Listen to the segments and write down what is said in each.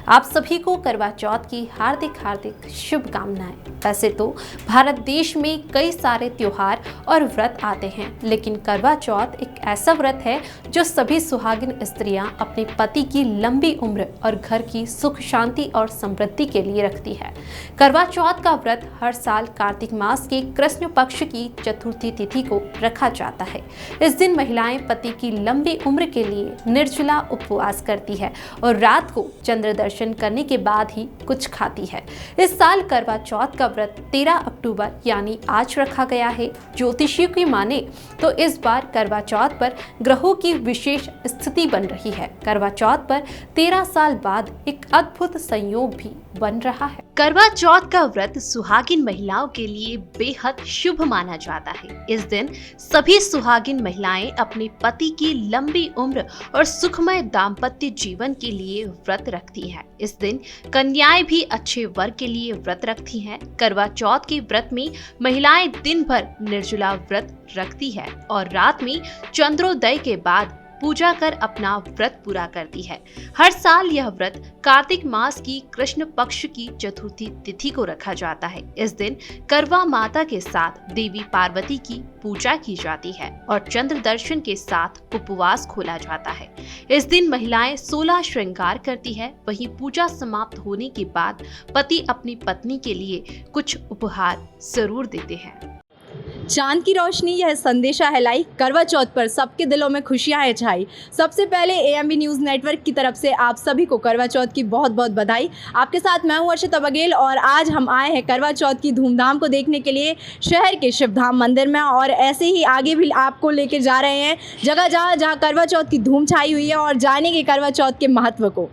आप सभी को करवा चौथ की हार्दिक शुभकामनाएं। वैसे तो भारत देश में कई सारे त्योहार और व्रत आते हैं, लेकिन करवा चौथ एक ऐसा व्रत है जो सभी सुहागिन स्त्रियां अपने पति की लंबी उम्र और घर की सुख शांति और समृद्धि के लिए रखती है। करवा चौथ का व्रत हर साल कार्तिक मास के कृष्ण पक्ष की चतुर्थी तिथि को रखा जाता है। इस दिन महिलाएं पति की लंबी उम्र के लिए निर्जला उपवास करती है और रात को चंद्र दर्शन करने के बाद ही कुछ खाती है। इस साल करवा चौथ का व्रत 13 अक्टूबर यानी आज रखा गया है। ज्योतिषियों की माने तो इस बार करवा चौथ पर ग्रहों की विशेष स्थिति बन रही है। करवा चौथ पर 13 साल बाद एक अद्भुत संयोग भी बन रहा है। करवा चौथ का व्रत सुहागिन महिलाओं के लिए बेहद शुभ माना जाता है। इस दिन सभी सुहागिन महिलाएं अपने पति की लंबी उम्र और सुखमय दाम्पत्य जीवन के लिए व्रत रखती है। इस दिन कन्याएं भी अच्छे वर के लिए व्रत रखती हैं। करवा चौथ के व्रत में महिलाएं दिन भर निर्जला व्रत रखती है और रात में चंद्रोदय के बाद पूजा कर अपना व्रत पूरा करती है। हर साल यह व्रत कार्तिक मास की कृष्ण पक्ष की चतुर्थी तिथि को रखा जाता है। इस दिन करवा माता के साथ देवी पार्वती की पूजा की जाती है और चंद्र दर्शन के साथ उपवास खोला जाता है। इस दिन महिलाएं 16 श्रृंगार करती है। वहीं पूजा समाप्त होने के बाद पति अपनी पत्नी के लिए कुछ उपहार जरूर देते हैं। चांद की रोशनी यह संदेशा है लाई, करवा चौथ पर सबके दिलों में खुशियां है छाई। सबसे पहले एएमबी न्यूज़ नेटवर्क की तरफ से आप सभी को करवा चौथ की बहुत बहुत बधाई। आपके साथ मैं हूं अर्षिता बघेल और आज हम आए हैं करवा चौथ की धूमधाम को देखने के लिए शहर के शिवधाम मंदिर में, और ऐसे ही आगे भी आपको लेकर जा रहे हैं जगह जहाँ करवा चौथ की धूम छाई हुई है और जानेंगे करवा चौथ के महत्व को।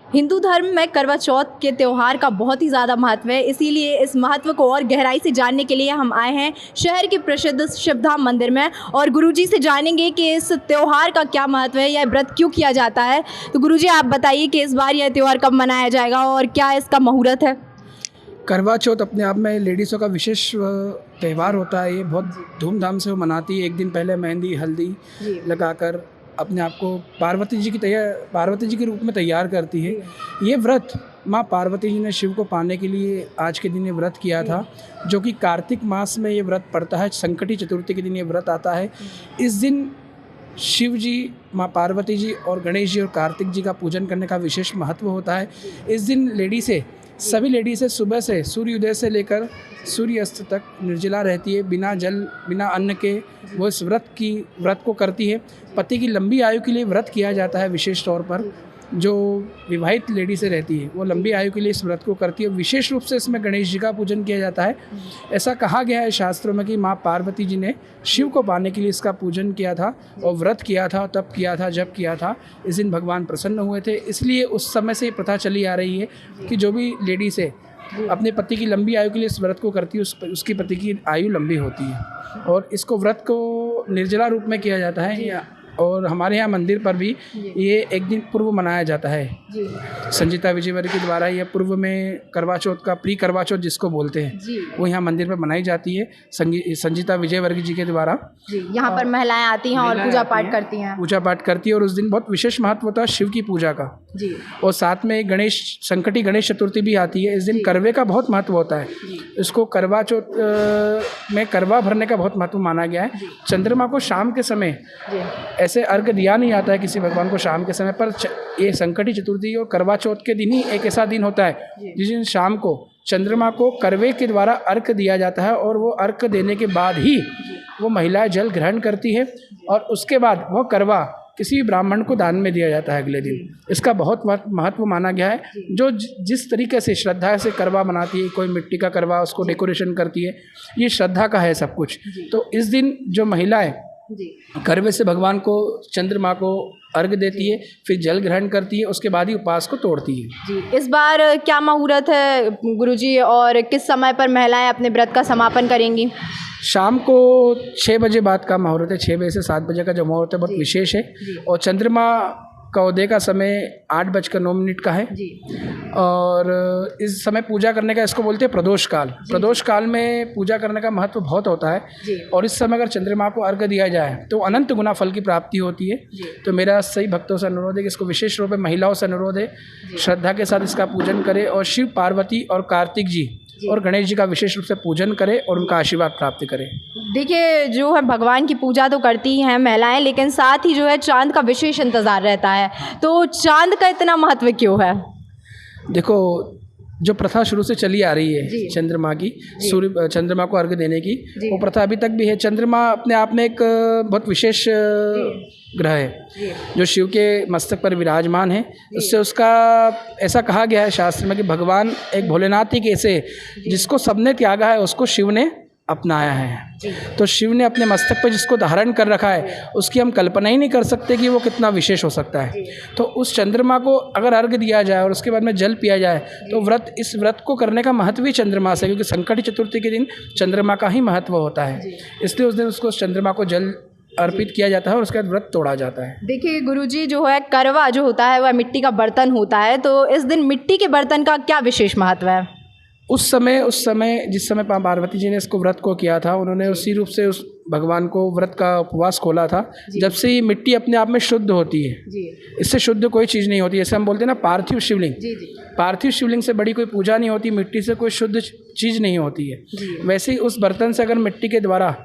हिंदू धर्म में करवा चौथ के त्यौहार का बहुत ही ज़्यादा महत्व है, इसीलिए इस महत्व को और गहराई से जानने के लिए हम आए हैं शहर के प्रसिद्ध शिवधाम मंदिर में और गुरुजी से जानेंगे कि इस त्यौहार का क्या महत्व है, यह व्रत क्यों किया जाता है। तो गुरुजी आप बताइए कि इस बार यह त्यौहार कब मनाया जाएगा और क्या इसका मुहूर्त है। करवा चौथ अपने आप में लेडीज़ों का विशेष त्यौहार होता है। ये बहुत धूमधाम से वो मनाती है। एक दिन पहले मेहंदी हल्दी लगाकर अपने आप को पार्वती जी के रूप में तैयार करती है। ये व्रत माँ पार्वती जी ने शिव को पाने के लिए आज के दिन ये व्रत किया था, जो कि कार्तिक मास में ये व्रत पड़ता है। संकटी चतुर्थी के दिन ये व्रत आता है। इस दिन शिव जी, माँ पार्वती जी और गणेश जी और कार्तिक जी का पूजन करने का विशेष महत्व होता है। इस दिन सभी लेडीज़ें सुबह से सूर्योदय से लेकर सूर्यास्त तक निर्जला रहती है। बिना जल बिना अन्न के वो इस व्रत को करती है। पति की लंबी आयु के लिए व्रत किया जाता है। विशेष तौर पर जो विवाहित लेडीज़ें रहती है वो लंबी आयु के लिए इस व्रत को करती है। विशेष रूप से इसमें गणेश जी का पूजन किया जाता है। ऐसा कहा गया है शास्त्रों में कि माँ पार्वती जी ने शिव को पाने के लिए इसका पूजन किया था और व्रत किया था, तब किया था, जब किया था। इस दिन भगवान प्रसन्न हुए थे। इसलिए उस समय से ये प्रथा चली आ रही है कि जो भी लेडीज़ है अपने पति की लंबी आयु के लिए इस व्रत को करती है, उसकी पति की आयु लंबी होती है। और इसको व्रत को निर्जला रूप में किया जाता है। और हमारे यहाँ मंदिर पर भी ये एक दिन पूर्व मनाया जाता है। संजीता विजयवर्गीय के द्वारा ये पूर्व में करवा चौथ का प्री करवा चौथ जिसको बोलते हैं वो यहाँ मंदिर पर मनाई जाती है संजीता विजयवर्गीय जी के द्वारा। यहाँ पर महिलाएं आती हैं और पूजा पाठ करती हैं। और उस दिन बहुत विशेष महत्व होता है शिव की पूजा का। और साथ में संकटी गणेश चतुर्थी भी आती है। इस दिन करवे का बहुत महत्व होता है। इसको करवा चौथ में करवा भरने का बहुत महत्व माना गया है। चंद्रमा को शाम के समय ऐसे अर्घ दिया नहीं जाता है किसी भगवान को शाम के समय पर। ये संकटी चतुर्थी और करवा चौथ के दिन ही एक ऐसा दिन होता है जिस दिन शाम को चंद्रमा को करवे के द्वारा अर्घ दिया जाता है और वो अर्घ देने के बाद ही वो महिलाएं जल ग्रहण करती है और उसके बाद वो करवा किसी ब्राह्मण को दान में दिया जाता है अगले दिन। इसका बहुत महत्व माना गया है। जो जिस तरीके से श्रद्धा से करवा बनाती है, कोई मिट्टी का करवा उसको डेकोरेशन करती है, ये श्रद्धा का है सब कुछ। तो इस दिन जो महिलाएं करवे से भगवान को चंद्रमा को अर्घ देती है, फिर जल ग्रहण करती है, उसके बाद ही उपवास को तोड़ती है। जी, इस बार क्या मुहूर्त है गुरुजी, और किस समय पर महिलाएं अपने व्रत का समापन करेंगी? शाम को 6 बजे बाद का मुहूर्त है। 6 बजे से 7 बजे का जो मुहूर्त है बहुत विशेष है। और चंद्रमा का उदय का समय 8:09 का है। और इस समय पूजा करने का, इसको बोलते हैं प्रदोष काल। प्रदोष काल में पूजा करने का महत्व बहुत होता है। और इस समय अगर चंद्रमा को अर्घ दिया जाए तो अनंत गुना फल की प्राप्ति होती है। तो मेरा सही भक्तों से अनुरोध है कि इसको विशेष रूप में महिलाओं से अनुरोध है, श्रद्धा के साथ इसका पूजन करें और शिव पार्वती और कार्तिक जी और गणेश जी का विशेष रूप से पूजन करें और उनका आशीर्वाद प्राप्त करें। देखिए, जो है भगवान की पूजा तो करती ही हैं महिलाएं, लेकिन साथ ही जो है चांद का विशेष इंतज़ार रहता है। तो चांद का इतना महत्व क्यों है? देखो, जो प्रथा शुरू से चली आ रही है चंद्रमा की, सूर्य चंद्रमा को अर्घ्य देने की, वो प्रथा अभी तक भी है। चंद्रमा अपने आप में एक बहुत विशेष ग्रह है जो शिव के मस्तक पर विराजमान है। उससे उसका ऐसा कहा गया है शास्त्र में कि भगवान एक भोलेनाथ ही कैसे जिसको सबने त्यागा है उसको शिव ने अपनाया है। तो शिव ने अपने मस्तक पर जिसको धारण कर रखा है उसकी हम कल्पना ही नहीं कर सकते कि वो कितना विशेष हो सकता है। तो उस चंद्रमा को अगर अर्घ्य दिया जाए और उसके बाद में जल पिया जाए तो इस व्रत को करने का महत्व ही चंद्रमा से, क्योंकि संकटी चतुर्थी के दिन चंद्रमा का ही महत्व होता है। इसलिए उस दिन उसको चंद्रमा को जल अर्पित किया जाता है और उसके बाद व्रत तोड़ा जाता है। देखिए गुरुजी, जो है करवा जो होता है वह मिट्टी का बर्तन होता है, तो इस दिन मिट्टी के बर्तन का क्या विशेष महत्व है? उस समय जिस समय पार्वती जी ने इसको व्रत को किया था, उन्होंने उसी रूप से उस भगवान को व्रत का उपवास खोला था। जब से ये मिट्टी अपने आप में शुद्ध होती है, इससे शुद्ध कोई चीज़ नहीं होती। जैसे हम बोलते हैं ना पार्थिव शिवलिंग, पार्थिव शिवलिंग से बड़ी कोई पूजा नहीं होती, मिट्टी से कोई शुद्ध चीज़ नहीं होती है। वैसे ही उस बर्तन से अगर मिट्टी के द्वारा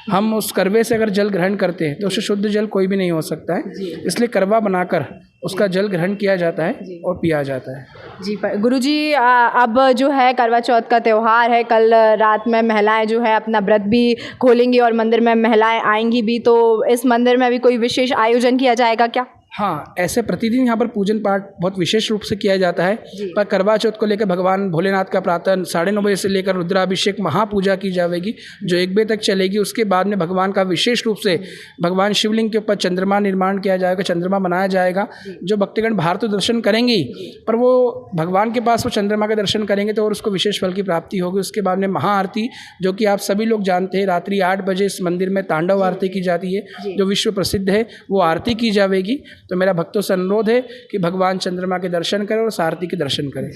हम उस करवे से अगर जल ग्रहण करते हैं तो उससे शुद्ध जल कोई भी नहीं हो सकता है। इसलिए करवा बनाकर उसका जल ग्रहण किया जाता है और पिया जाता है। जी गुरुजी, अब जो है करवा चौथ का त्यौहार है, कल रात में महिलाएं जो है अपना व्रत भी खोलेंगी और मंदिर में महिलाएं आएंगी भी, तो इस मंदिर में भी कोई विशेष आयोजन किया जाएगा क्या? हाँ, ऐसे प्रतिदिन यहाँ पर पूजन पाठ बहुत विशेष रूप से किया जाता है। पर करवा चौथ को लेकर भगवान भोलेनाथ का प्रातः 9:30 बजे से लेकर रुद्राभिषेक महापूजा की जाएगी जो 1 बजे तक चलेगी। उसके बाद में भगवान का विशेष रूप से भगवान शिवलिंग के ऊपर चंद्रमा निर्माण किया जाएगा, चंद्रमा बनाया जाएगा। जो भक्तगण बाहर तो दर्शन करेंगी, पर वो भगवान के पास वो चंद्रमा के दर्शन करेंगे तो और उसको विशेष फल की प्राप्ति होगी। उसके बाद में महाआरती, जो कि आप सभी लोग जानते हैं, रात्रि 8 बजे इस मंदिर में तांडव आरती की जाती है जो विश्व प्रसिद्ध है, वो आरती की जाएगी। तो मेरा भक्तों से अनुरोध है कि भगवान चंद्रमा के दर्शन करें और उस आरती के दर्शन करें।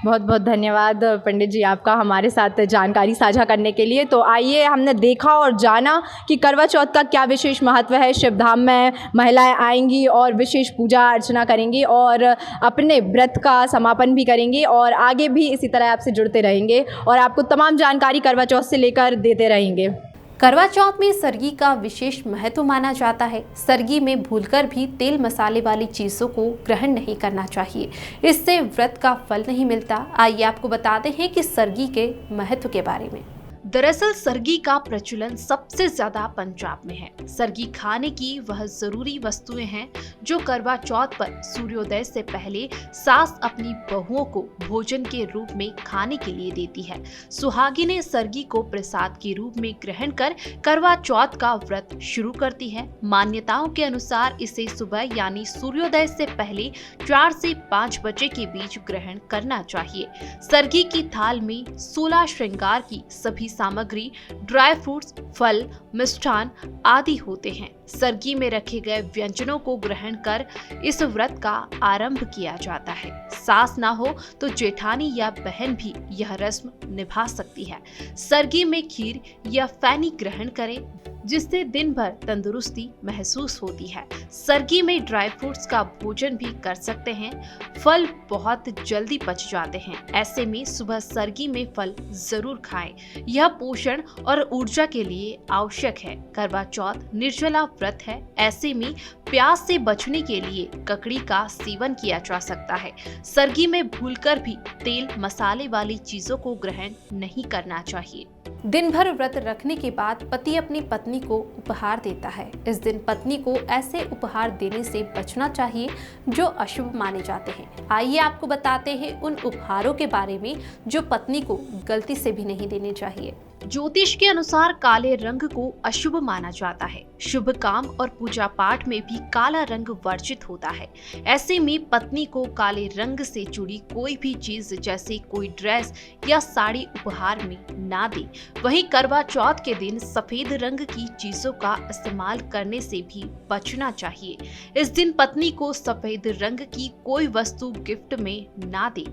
बहुत बहुत धन्यवाद पंडित जी आपका हमारे साथ जानकारी साझा करने के लिए। तो आइए, हमने देखा और जाना कि करवा चौथ का क्या विशेष महत्व है। शिवधाम में महिलाएं आएंगी और विशेष पूजा अर्चना करेंगी और अपने व्रत का समापन भी करेंगी और आगे भी इसी तरह आपसे जुड़ते रहेंगे और आपको तमाम जानकारी करवा चौथ से लेकर देते रहेंगे। करवा चौथ में सरगी का विशेष महत्व माना जाता है। सरगी में भूलकर भी तेल मसाले वाली चीज़ों को ग्रहण नहीं करना चाहिए, इससे व्रत का फल नहीं मिलता। आइए आपको बताते हैं कि सरगी के महत्व के बारे में। दरअसल सरगी का प्रचलन सबसे ज्यादा पंजाब में है। सरगी खाने की वह जरूरी वस्तुएं हैं जो करवा चौथ पर सूर्योदय से पहले सास अपनी बहुओं को भोजन के रूप में खाने के लिए देती है। सुहागिनें सरगी को प्रसाद के रूप में ग्रहण कर करवा चौथ का व्रत शुरू करती है। मान्यताओं के अनुसार इसे सुबह यानी सूर्योदय से पहले 4 से 5 बजे के बीच ग्रहण करना चाहिए। सरगी की थाल में 16 श्रृंगार की सभी सामग्री, ड्राई फ्रूट्स, फल, मिष्ठान आदि होते हैं। सरगी में रखे गए व्यंजनों को ग्रहण कर इस व्रत का आरंभ किया जाता है। सास ना हो तो जेठानी या बहन भी यह रस्म निभा सकती है। सरगी में खीर या फैनी ग्रहण करें जिससे दिन भर तंदुरुस्ती महसूस होती है। सरगी में ड्राई फ्रूट्स का भोजन भी कर सकते हैं। फल बहुत जल्दी पच जाते हैं, ऐसे में सुबह सरगी में फल जरूर खाएं। यह पोषण और ऊर्जा के लिए आवश्यक है। करवा चौथ निर्जला व्रत है, ऐसे में प्यास से बचने के लिए ककड़ी का सेवन किया जा सकता है। सरगी में भूलकर भी तेल मसाले वाली चीजों को ग्रहण नहीं करना चाहिए। दिन भर व्रत रखने के बाद पति अपनी पत्नी को उपहार देता है। इस दिन पत्नी को ऐसे उपहार देने से बचना चाहिए जो अशुभ माने जाते हैं। आइए आपको बताते हैं उन उपहारों के बारे में जो पत्नी को गलती से भी नहीं देने चाहिए। ज्योतिष के अनुसार काले रंग को अशुभ माना जाता है। शुभ काम और पूजा पाठ में भी काला रंग वर्जित होता है। ऐसे में पत्नी को काले रंग से जुड़ी कोई भी चीज जैसे कोई ड्रेस या साड़ी उपहार में ना दे। वहीं करवा चौथ के दिन सफेद रंग की चीजों का इस्तेमाल करने से भी बचना चाहिए। इस दिन पत्नी को सफेद रंग की कोई वस्तु गिफ्ट में ना दे।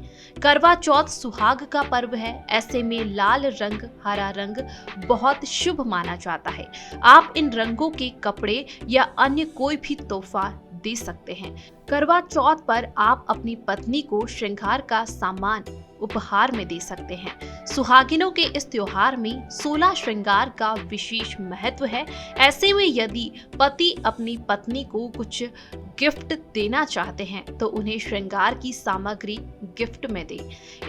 करवा चौथ सुहाग का पर्व है। ऐसे में लाल रंग, हरा रंग बहुत शुभ माना जाता है। आप इन रंगों के कपड़े या अन्य कोई भी तोहफा दे सकते हैं। करवा चौथ पर आप अपनी पत्नी को श्रृंगार का सामान उपहार में दे सकते हैं। सुहागिनों के इस त्योहार में 16 श्रृंगार का विशेष महत्व है। ऐसे में यदि पति अपनी पत्नी को कुछ गिफ्ट देना चाहते हैं तो उन्हें श्रृंगार की सामग्री गिफ्ट में दे।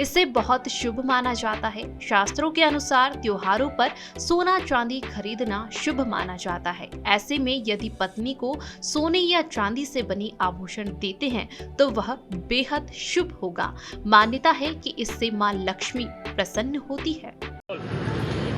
इसे बहुत शुभ माना जाता है। शास्त्रों के अनुसार त्योहारों पर सोना चांदी खरीदना शुभ माना जाता है। ऐसे में यदि पत्नी को सोने या चांदी से बनी आभूषण देते हैं तो वह बेहद शुभ होगा। मान्यता है कि इससे मां लक्ष्मी प्रसन्न होती है।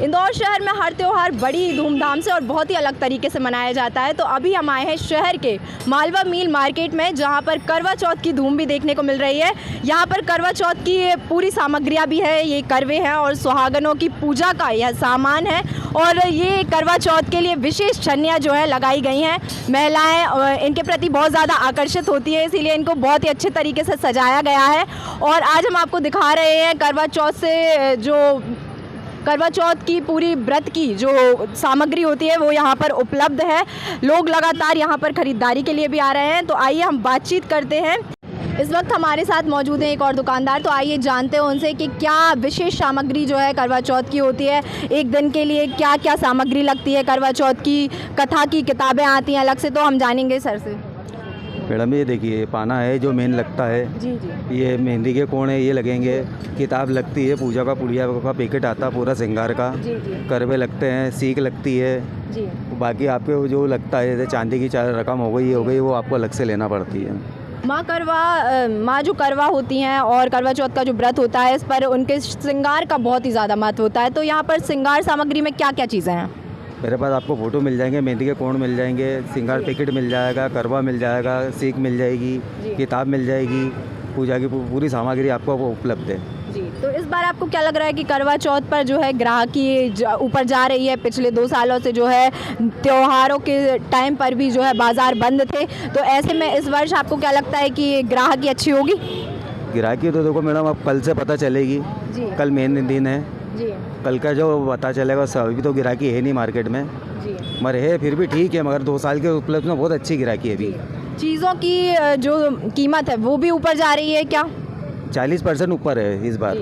इंदौर शहर में हर त्यौहार बड़ी धूमधाम से और बहुत ही अलग तरीके से मनाया जाता है। तो अभी हम आए हैं शहर के मालवा मिल मार्केट में, जहां पर करवा चौथ की धूम भी देखने को मिल रही है। यहां पर करवा चौथ की पूरी सामग्रियां भी है। ये करवे हैं और सुहागनों की पूजा का यह सामान है। और ये करवा चौथ के लिए विशेष छन्नियाँ जो है लगाई गई हैं। महिलाएं इनके प्रति बहुत ज़्यादा आकर्षित होती है, इसीलिए इनको बहुत ही अच्छे तरीके से सजाया गया है। और आज हम आपको दिखा रहे हैं करवा चौथ की पूरी व्रत की जो सामग्री होती है वो यहाँ पर उपलब्ध है। लोग लगातार यहाँ पर खरीदारी के लिए भी आ रहे हैं। तो आइए हम बातचीत करते हैं। इस वक्त हमारे साथ मौजूद हैं एक और दुकानदार। तो आइए जानते हैं उनसे कि क्या विशेष सामग्री जो है करवा चौथ की होती है। एक दिन के लिए क्या क्या सामग्री लगती है। करवा चौथ की कथा की किताबें आती हैं अलग से, तो हम जानेंगे सर से। मैडम ये देखिए पाना है जो मेन लगता है। जी जी। ये मेहंदी के कोण है, ये लगेंगे। किताब लगती है, पूजा का पुड़िया का पैकेट आता है पूरा श्रृंगार का। जी जी। करवे लगते हैं, सीख लगती है जी। बाकी आपके जो लगता है जैसे चांदी की रकम हो गई वो आपको अलग से लेना पड़ती है। माँ जो करवा होती हैं और करवा चौथ का जो व्रत होता है इस पर उनके श्रृंगार का बहुत ही ज़्यादा महत्व होता है। तो यहाँ पर श्रृंगार सामग्री में क्या क्या चीज़ें हैं। मेरे पास आपको फ़ोटो मिल जाएंगे, मेहंदी के कोण मिल जाएंगे, श्रृंगार पैकेट मिल जाएगा, करवा मिल जाएगा, सीख मिल जाएगी, किताब मिल जाएगी। पूजा की पूरी सामग्री आपको उपलब्ध है। जी। तो इस बार आपको क्या लग रहा है कि करवा चौथ पर जो है ग्राहकी ऊपर जा रही है। पिछले 2 सालों से जो है त्योहारों के टाइम पर भी जो है बाज़ार बंद थे, तो ऐसे में इस वर्ष आपको क्या लगता है कि ग्राहकी अच्छी होगी। ग्राहकी तो देखो मैडम अब कल से पता चलेगी। कल मेन दिन है जी। कल का जो पता चलेगा। अभी तो गिराकी है नहीं मार्केट में जी, मगर है फिर भी ठीक है। मगर 2 साल के उपलब्ध में बहुत अच्छी गिराकी है। अभी चीज़ों की जो कीमत है वो भी ऊपर जा रही है क्या। 40% ऊपर है इस बार।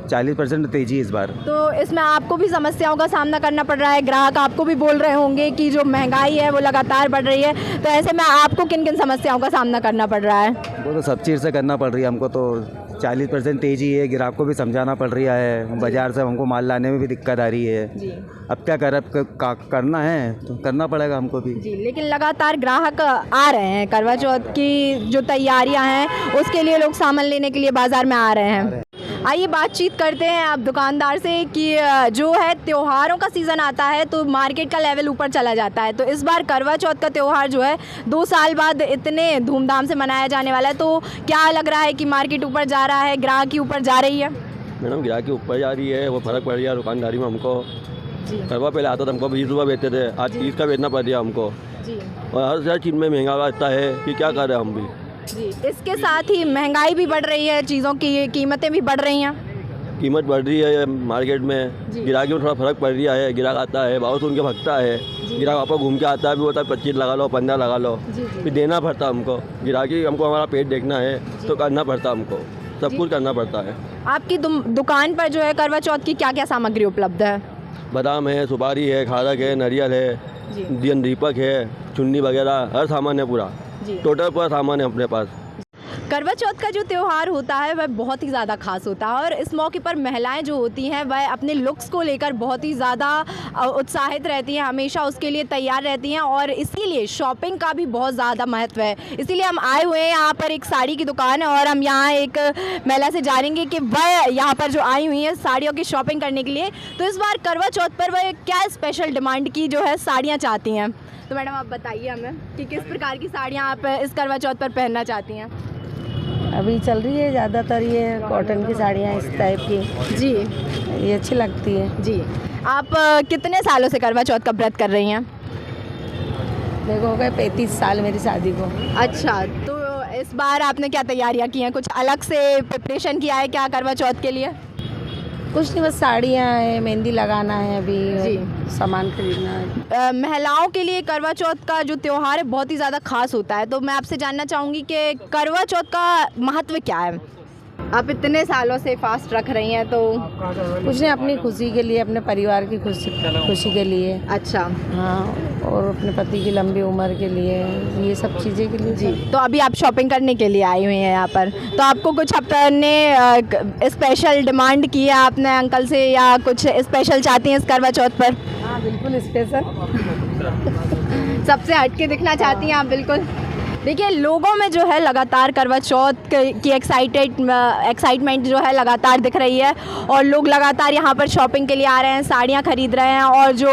40% तेजी इस बार। तो इसमें आपको भी समस्याओं का सामना करना पड़ रहा है। ग्राहक आपको भी बोल रहे होंगे कि जो महंगाई है वो लगातार बढ़ रही है, तो ऐसे में आपको किन किन समस्याओं का सामना करना पड़ रहा है। वो तो सब चीज़ से करना पड़ रही है हमको। तो 40% तेजी है। ग्राहक को भी समझाना पड़ रहा है। बाज़ार से हमको माल लाने में भी दिक्कत आ रही है जी। अब क्या करना है तो करना पड़ेगा हमको भी जी। लेकिन लगातार ग्राहक आ रहे हैं। करवा चौथ की जो तैयारियां हैं उसके लिए लोग सामान लेने के लिए बाज़ार में आ रहे हैं। आइए बातचीत करते हैं आप दुकानदार से कि जो है त्योहारों का सीज़न आता है तो मार्केट का लेवल ऊपर चला जाता है। तो इस बार करवा चौथ का त्यौहार जो है 2 साल बाद इतने धूमधाम से मनाया जाने वाला है, तो क्या लग रहा है कि मार्केट ऊपर जा रहा है, ग्राहकी ऊपर जा रही है। मैडम ग्राहकी ऊपर जा रही है, वो फ़र्क पड़ रहा है दुकानदारी में हमको। करवा पहले आता था हमको 20 रुपये बेचते थे, आज 30 का बेचना पड़ रहा हमको जी। और हर चीज़ में महंगा आता है कि क्या कर रहे हैं हम भी जी। इसके साथ ही महंगाई भी बढ़ रही है, चीज़ों की कीमतें भी बढ़ रही हैं। कीमत बढ़ रही है मार्केट में। गिराकी में थोड़ा फ़र्क पड़ रहा है। गिराक आता है, बहुत सुन के भगता है। गिराक आपको घूम के आता है भी होता है 25 लगा लो, 15 लगा लो, फिर देना पड़ता हमको। गिराकी हमको हमारा पेट देखना है तो करना पड़ता हमको, सब कुछ करना पड़ता है। आपकी दुकान पर जो है करवा चौथ की क्या क्या सामग्री उपलब्ध है। बादाम है, सुपारी है, खारक है, नारियल है, दीपक है, चुन्नी वगैरह हर सामान है पूरा। टोटल पूरा सामान है अपने पास। करवा चौथ का जो त्यौहार होता है वह बहुत ही ज़्यादा खास होता है और इस मौके पर महिलाएं जो होती हैं वह अपने लुक्स को लेकर बहुत ही ज़्यादा उत्साहित रहती हैं, हमेशा उसके लिए तैयार रहती हैं और इसीलिए शॉपिंग का भी बहुत ज़्यादा महत्व है। इसीलिए हम आए हुए हैं यहाँ पर एक साड़ी की दुकान है और हम यहाँ एक महिला से जानेंगे कि वह यहाँ पर जो आई हुई है साड़ियों की शॉपिंग करने के लिए, तो इस बार करवा चौथ पर वह क्या स्पेशल डिमांड की जो है साड़ियाँ चाहती हैं। तो मैडम आप बताइए हमें कि किस प्रकार की साड़ियाँ आप इस करवा चौथ पर पहनना चाहती हैं। अभी चल रही है ज़्यादातर ये कॉटन की साड़ियाँ इस टाइप की जी, ये अच्छी लगती है जी। आप कितने सालों से करवा चौथ का व्रत कर रही हैं? देखो हो गए 35 साल मेरी शादी को। अच्छा, तो इस बार आपने क्या तैयारियां की हैं? कुछ अलग से प्रिपरेशन किया है क्या करवा चौथ के लिए? कुछ नहीं, बस साड़ियाँ हैं, मेहंदी लगाना है, अभी जी। सामान खरीदना है। महिलाओं के लिए करवा चौथ का जो त्यौहार है बहुत ही ज़्यादा खास होता है, तो मैं आपसे जानना चाहूँगी कि करवा चौथ का महत्व क्या है? आप इतने सालों से फास्ट रख रही हैं तो कुछ नहीं, अपनी खुशी के लिए, अपने परिवार की खुशी के लिए। अच्छा, हाँ, और अपने पति की लंबी उम्र के लिए, ये सब चीज़ें के लिए। जी। तो अभी आप शॉपिंग करने के लिए आई हुई हैं यहाँ पर, तो आपको कुछ अपने स्पेशल डिमांड की है आपने अंकल से या कुछ स्पेशल चाहती हैं इस करवा चौथ पर? हाँ बिल्कुल स्पेशल। सबसे हटके दिखना चाहती हैं आप? बिल्कुल। देखिए, लोगों में जो है लगातार करवा चौथ की एक्साइटमेंट जो है लगातार दिख रही है और लोग लगातार यहाँ पर शॉपिंग के लिए आ रहे हैं, साड़ियाँ खरीद रहे हैं और जो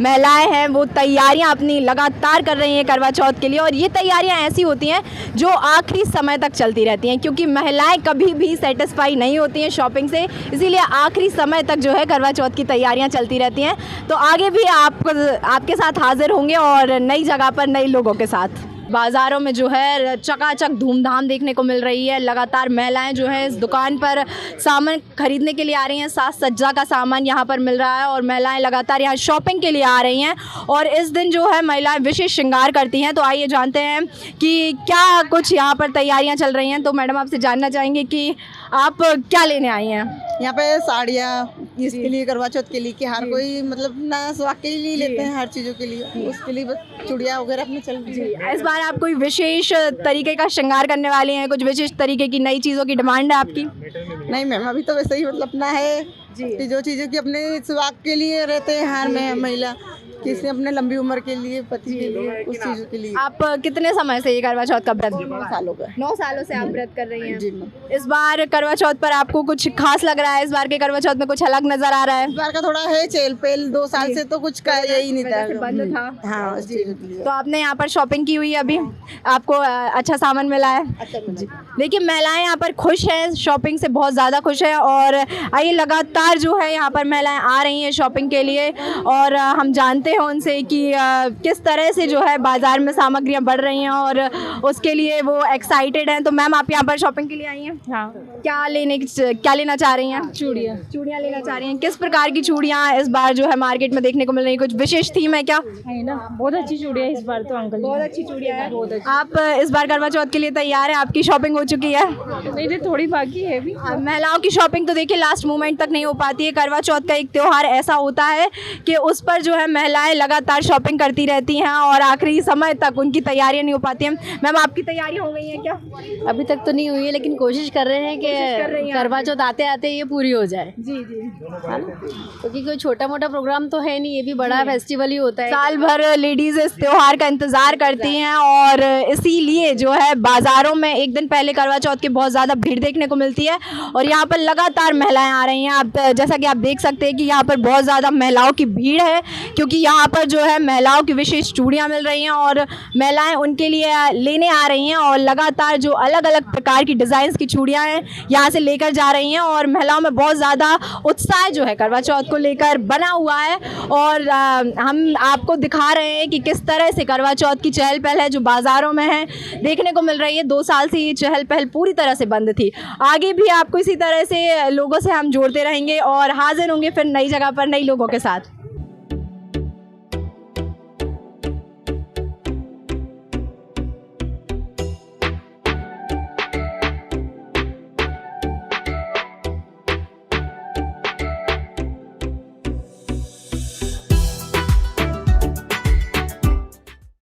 महिलाएं हैं वो तैयारियाँ अपनी लगातार कर रही हैं करवा चौथ के लिए। और ये तैयारियाँ ऐसी होती हैं जो आखिरी समय तक चलती रहती हैं, क्योंकि महिलाएं कभी भी सेटिस्फाई नहीं होती हैं शॉपिंग से, इसीलिए आखिरी समय तक जो है करवा चौथ की तैयारियाँ चलती रहती हैं। तो आगे भी आपके साथ हाजिर होंगे और नई जगह पर नए लोगों के साथ। बाज़ारों में जो है चकाचक धूमधाम देखने को मिल रही है। लगातार महिलाएं जो है इस दुकान पर सामान खरीदने के लिए आ रही हैं, साज सज्जा का सामान यहाँ पर मिल रहा है और महिलाएं लगातार यहाँ शॉपिंग के लिए आ रही हैं और इस दिन जो है महिलाएं विशेष श्रृंगार करती हैं। तो आइए जानते हैं कि क्या कुछ यहाँ पर तैयारियाँ चल रही हैं। तो मैडम आपसे जानना चाहेंगे कि आप क्या लेने आई हैं? यहाँ पे साड़ियाँ इसके लिए, करवा चौथ के लिए, कि हर कोई मतलब ना स्वाद के लिए लेते हैं, हर चीज़ों के लिए, उसके लिए बस चूड़ियाँ वगैरह अपने चल रही है। इस बार आप कोई विशेष तरीके का श्रृंगार करने वाली हैं? कुछ विशेष तरीके की नई चीज़ों की डिमांड है आपकी? नहीं मैम, अभी तो वैसे ही मतलब अपना है कि जो चीज़ों की अपने स्वाद के लिए रहते हैं हर में महिला, किसी अपने लंबी उम्र के लिए, पति के लिए, उस चीज़ों के लिए। आप कितने समय से ये करवा चौथ का व्रत? 9 सालों का। 9 सालों से आप व्रत कर रही हैं। जी। इस बार करवा चौथ पर आपको कुछ खास लग रहा है? इस बार के करवा चौथ में कुछ अलग नजर आ रहा है? इस बार का थोड़ा है चेल पेल, 2 साल से तो कुछ का यही नहीं था, बंद था। हाँ, उस चीज़ों के लिए। तो आपने यहाँ पर शॉपिंग की हुई है, अभी आपको अच्छा सामान मिला है? जी। देखिए, महिलाएं यहाँ पर खुश हैं, शॉपिंग से बहुत ज़्यादा खुश है और आइए लगातार जो है यहाँ पर महिलाएं आ रही हैं शॉपिंग के लिए और हम जानते हैं उनसे कि किस तरह से जो है बाज़ार में सामग्रियाँ बढ़ रही हैं और उसके लिए वो एक्साइटेड हैं। तो मैम, आप यहाँ पर शॉपिंग के लिए आई हैं? हाँ। क्या लेना चाह रही हैं? चूड़ियाँ लेना चाह रही हैं। किस प्रकार की चूड़ियाँ इस बार जो है मार्केट में देखने को मिल रही है? कुछ विशेष थीम है क्या? है ना, बहुत अच्छी चूड़ियाँ इस बार तो अंकल। बहुत अच्छी चूड़ियाँ हैं। आप इस बार करवा चौथ के लिए तैयार हैं? आपकी शॉपिंग हो चुकी है? नहीं, थोड़ी बाकी है अभी। महिलाओं की शॉपिंग तो देखिए लास्ट मोमेंट तक नहीं हो पाती है। करवा चौथ का एक त्यौहार ऐसा होता है कि उस पर जो है महिलाएं लगातार शॉपिंग करती रहती हैं और आखिरी समय तक उनकी तैयारियां नहीं हो पाती हैं। मैम, आपकी तैयारियां हो गई हैं क्या? अभी तक तो नहीं हुई है, लेकिन कोशिश कर रहे हैं कि करवा चौथ आते आते ये पूरी हो जाए। जी जी, है ना, क्योंकि कोई छोटा मोटा प्रोग्राम तो है नहीं, ये भी बड़ा फेस्टिवल ही होता है। साल भर लेडीज इस त्योहार का इंतजार करती हैं और इसीलिए जो है बाजारों में एक दिन पहले करवा चौथ की बहुत ज़्यादा भीड़ देखने को मिलती है और यहाँ पर लगातार महिलाएं आ रही हैं। आप जैसा कि आप देख सकते हैं कि यहाँ पर बहुत ज़्यादा महिलाओं की भीड़ है, क्योंकि यहाँ पर जो है महिलाओं की विशेष चूड़ियाँ मिल रही हैं और महिलाएं उनके लिए लेने आ रही हैं और लगातार जो अलग अलग प्रकार की डिज़ाइंस की चूड़ियाँ हैं यहाँ से लेकर जा रही हैं और महिलाओं में बहुत ज़्यादा उत्साह जो है करवा चौथ को लेकर बना हुआ है। और हम आपको दिखा रहे हैं कि किस तरह से करवा चौथ की चहल पहल है जो बाज़ारों में है देखने को मिल रही है। 2 साल से ये चहल पहल पूरी तरह से बंद थी। आगे भी आपको इसी तरह से लोगों से हम जोड़ते रहेंगे और हाजिर होंगे फिर नई जगह पर नई लोगों के साथ।